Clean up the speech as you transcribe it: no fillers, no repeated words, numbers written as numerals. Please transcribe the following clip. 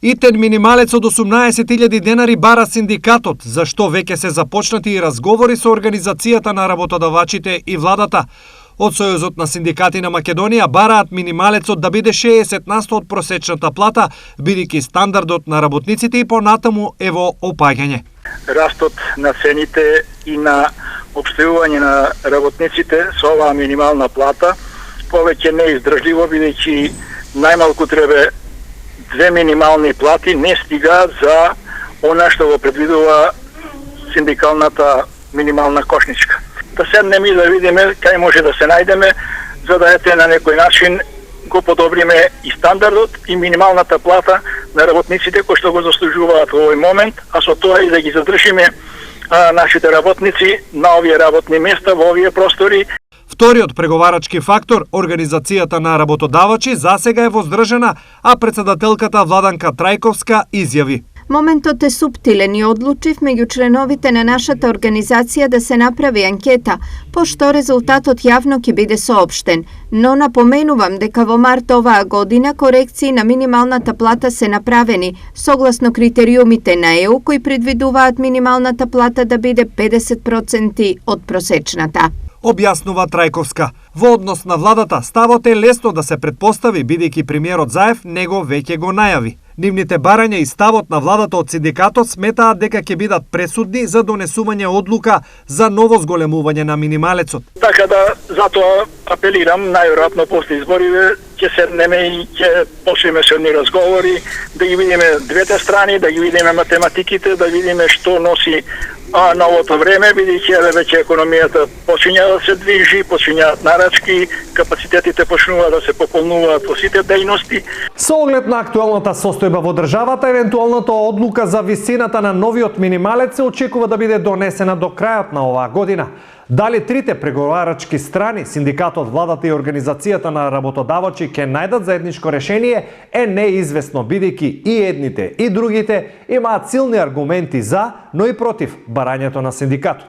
Итен минималец од 18.000 денари бара синдикатот, зашто веќе се започнати и разговори со Организацијата на работодавачите и владата. Од Сојузот на синдикати на Македонија бараат минималецот да биде 60% од просечната плата, бидејќи стандардот на работниците и понатаму е во опаѓање. Растот на цените и на опстојување на работниците со оваа минимална плата повеќе не е издржливо, бидејќи најмалку треба 2 минимални плати не стига за она што го предвидува синдикалната минимална кошничка. Да седнеме и да видиме кај може да се најдеме, за да ете на некој начин го подобриме и стандардот и минималната плата на работниците кои што го заслужуваат во овој момент, а со тоа и да ги задржиме нашите работници на овие работни места во овие простори. Вториот преговарачки фактор, Организацијата на работодавачи, засега е воздржана, а председателката Владанка Трајковска изјави: Моментот е суптилен и одлучив меѓу членовите на нашата организација да се направи анкета, пошто резултатот јавно ќе биде соопштен. Но напоменувам дека во март оваа година корекции на минималната плата се направени, согласно критериумите на ЕУ кои предвидуваат минималната плата да биде 50% од просечната. Објаснува Трајковска. Во однос на владата, ставот е лесно да се предпостави, бидејќи премиерот Заев него веќе го најави. Нивните барања и ставот на владата од синдикатот сметаат дека ќе бидат пресудни за донесување одлука за ново зголемување на минималецот. Така да, затоа апелирам, најверојатно после изборите ќе седнеме и ќе почнеме со едни разговори, да ги видиме двете страни, да ги видиме математиките, да видиме што носи новото време, бидејќи веќе економијата почиња да се движи, почињаат нарачки, капацитетите почнуваат да се пополнуваат во сите дејности. Со оглед на актуелната состојба во државата, евентуалната одлука за висината на новиот минималец се очекува да биде донесена до крајот на оваа година. Дали трите преговарачки страни, синдикатот, владата и Организацијата на работодавачи ќе најдат заедничко решение е неизвестно, бидејќи и едните и другите имаат силни аргументи за, но и против барањето на синдикатот.